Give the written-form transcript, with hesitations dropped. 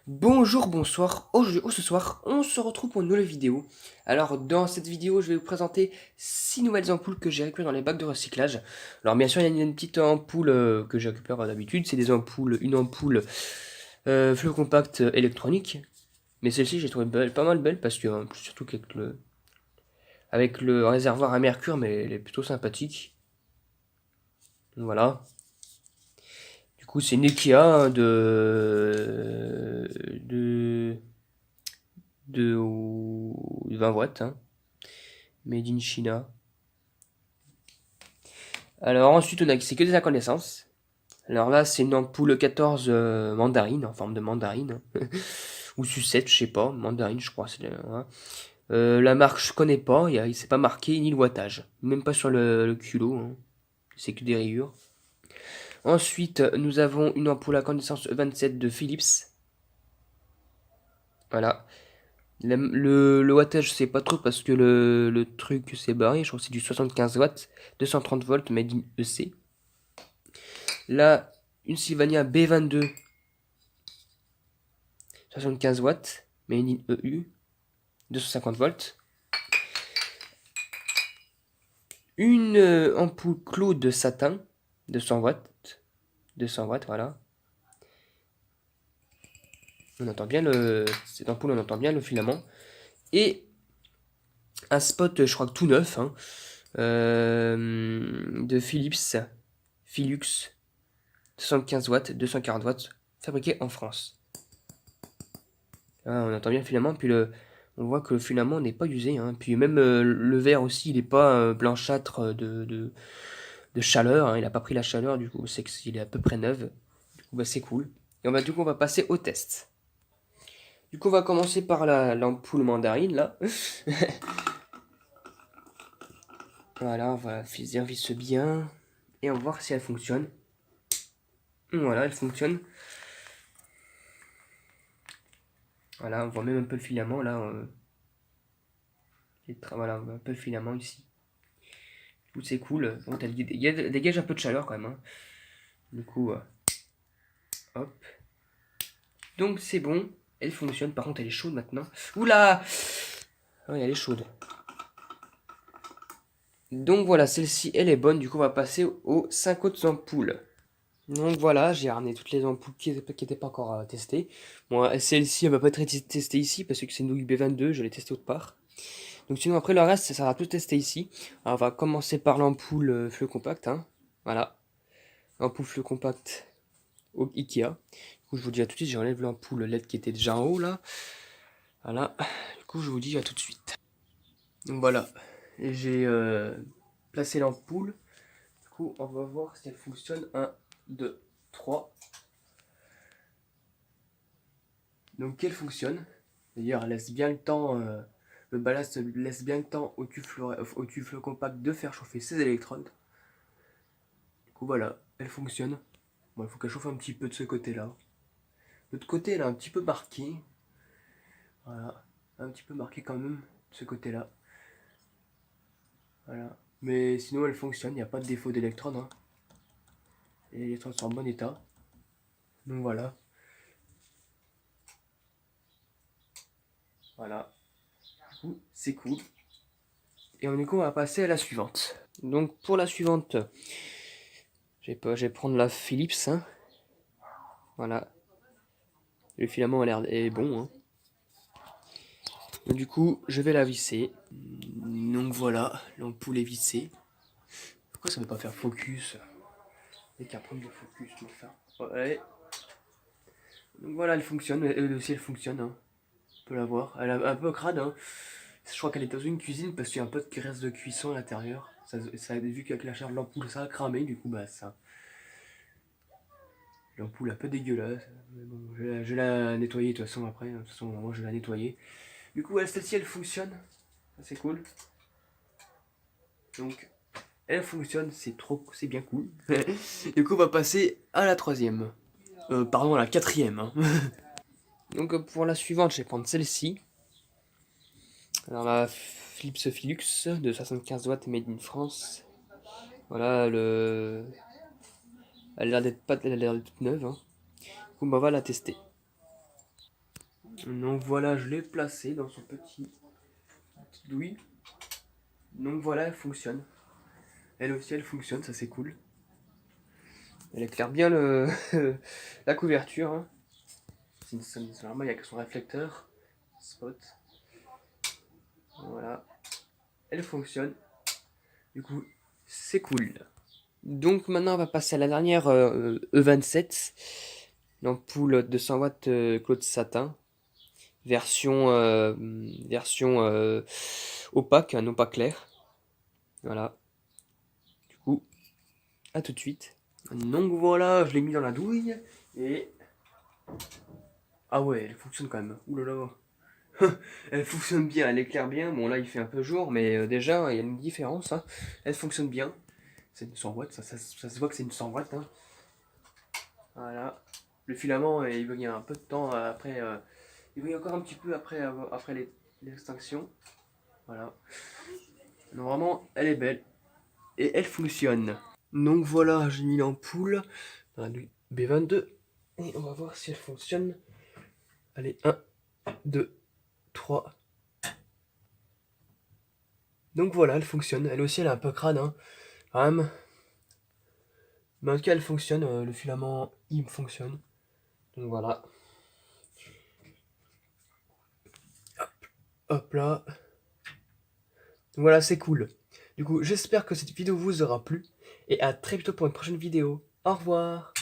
Bonjour, bonsoir, ce soir, on se retrouve pour une nouvelle vidéo. Alors, dans cette vidéo, je vais vous présenter 6 nouvelles ampoules que j'ai récupérées dans les bacs de recyclage. Alors, bien sûr, il y a une petite ampoule que je récupère d'habitude, c'est une ampoule fleu compact électronique. Mais celle-ci, j'ai trouvé pas mal belle parce que, surtout avec le réservoir à mercure, mais elle est plutôt sympathique. Donc, voilà. Du coup, c'est une Ikea de 20 watts, hein. Made in China. Alors ensuite, c'est que des incandescences. Alors là, c'est une ampoule 14 mandarine, en forme de mandarine. Ou sucette, je sais pas. Mandarine, je crois. Hein. La marque, je connais pas. Il s'est pas marqué ni le wattage. Même pas sur le culot. Hein. C'est que des rayures. Ensuite, nous avons une ampoule à incandescence 27 de Philips. Voilà. Le wattage, je sais pas trop parce que le truc s'est barré. Je crois que c'est du 75 watts, 230 volts, made in EC. Là, une Sylvania B22, 75 watts, made in EU, 250 volts. Une ampoule Claude de satin, 200 watts. 200 watts, voilà. On entend bien cette ampoule, on entend bien le filament. Et un spot, je crois que tout neuf, hein, de Philips, Philux, 75 watts, 240 watts, fabriqué en France. Ah, on entend bien le filament, puis on voit que le filament n'est pas usé, hein. Puis même le verre aussi, il n'est pas blanchâtre de chaleur, hein. Il n'a pas pris la chaleur, du coup, c'est qu'il est à peu près neuf. Du coup, bah, c'est cool. Et du coup, on va passer au test. Du coup, on va commencer par l'ampoule mandarine, là. Voilà, on va servir bien. Et on va voir si elle fonctionne. Voilà, elle fonctionne. Voilà, on voit même un peu le filament, là. Voilà, on voit un peu le filament ici. Du coup, c'est cool. Bon, elle dégage un peu de chaleur, quand même, hein. Du coup, hop. Donc, c'est bon. Elle fonctionne. Par contre, elle est chaude maintenant. Oula! Oui, elle est chaude. Donc voilà, celle-ci, elle est bonne. Du coup, on va passer aux 5 autres ampoules. Donc voilà, j'ai ramené toutes les ampoules qui n'étaient pas encore testées. Bon, celle-ci, elle va pas être testée ici parce que c'est une douille B22, je l'ai testée autre part. Donc sinon, après le reste, ça sera tout testé ici. Alors, on va commencer par l'ampoule fleu compact, hein. Voilà, ampoule fleu compact au Ikea. Du coup, je vous dis à tout de suite, j'enlève l'ampoule LED qui était déjà en haut là. Voilà, du coup, je vous dis à tout de suite. Donc voilà, j'ai placé l'ampoule. Du coup, on va voir si elle fonctionne. 1, 2, 3. Donc, elle fonctionne. D'ailleurs, elle laisse bien le temps, le ballast laisse bien le temps au tube fleu compact de faire chauffer ses électrodes. Du coup, voilà, elle fonctionne. Bon, il faut qu'elle chauffe un petit peu de ce côté-là. L'autre côté, elle est un petit peu marquée. Voilà, un petit peu marquée quand même, de ce côté-là. Voilà. Mais sinon, elle fonctionne, il n'y a pas de défaut d'électrode, hein. Et les électrodes sont en bon état. Donc voilà. Voilà. Du coup, c'est cool. Et du coup, on va passer à la suivante. Donc pour la suivante, je vais prendre la Philips, hein. Voilà. Le filament a l'air est bon, hein. Donc, du coup, je vais la visser. Donc voilà, l'ampoule est vissée. Pourquoi ça ne veut pas faire focus? Il n'y a qu'un problème de focus, enfin. Ouais. Donc voilà, elle fonctionne. Elle aussi, elle fonctionne, hein. On peut la voir. Elle est un peu crade, hein. Je crois qu'elle est dans une cuisine parce qu'il y a un peu de graisse de cuisson à l'intérieur. Vu qu'avec la chaleur de l'ampoule, ça a cramé, du coup, bah ça. L'ampoule un peu dégueulasse. Mais bon, je vais la nettoyer de toute façon après. De toute façon, moi je vais la nettoyer. Du coup, celle-ci elle fonctionne. C'est cool. Donc, elle fonctionne, c'est bien cool. Du coup, on va passer à la troisième. Pardon, à la quatrième, hein. Donc, pour la suivante, je vais prendre celle-ci. Alors, la Philips Philux de 75 watts made in France. Voilà, elle a l'air d'être pas... elle a l'air d'être toute neuve, hein. Du coup, on va la tester. Donc voilà, je l'ai placé dans son petit douille. Donc voilà, elle fonctionne. Elle aussi, elle fonctionne, ça c'est cool. Elle éclaire bien la couverture. Hein. C'est normal, il n'y a que son réflecteur. Spot. Voilà. Elle fonctionne. Du coup, c'est cool. Donc maintenant, on va passer à la dernière E27. L'ampoule de 100 watts Claude Satin. Version opaque, non pas clair. Voilà. Du coup, à tout de suite. Donc voilà, je l'ai mis dans la douille. Et... Ah ouais, elle fonctionne quand même. Ouh là là. Elle fonctionne bien, elle éclaire bien. Bon là il fait un peu jour, mais déjà il y a une différence. Hein. Elle fonctionne bien. C'est une 100 watts, ça se voit que c'est une 100 watts. Hein. Voilà. Le filament il brille un peu de temps après. Il brille encore un petit peu après l'extinction. Voilà. Donc vraiment elle est belle. Et elle fonctionne. Donc voilà, j'ai mis l'ampoule dans la B22. Et on va voir si elle fonctionne. Allez, 1, 2, 3. Donc voilà, elle fonctionne. Elle aussi, elle est un peu crade, hein. Quand même. Mais en tout cas, elle fonctionne. Le filament, il fonctionne. Donc voilà. Hop là. Donc voilà, c'est cool. Du coup, j'espère que cette vidéo vous aura plu. Et à très bientôt pour une prochaine vidéo. Au revoir.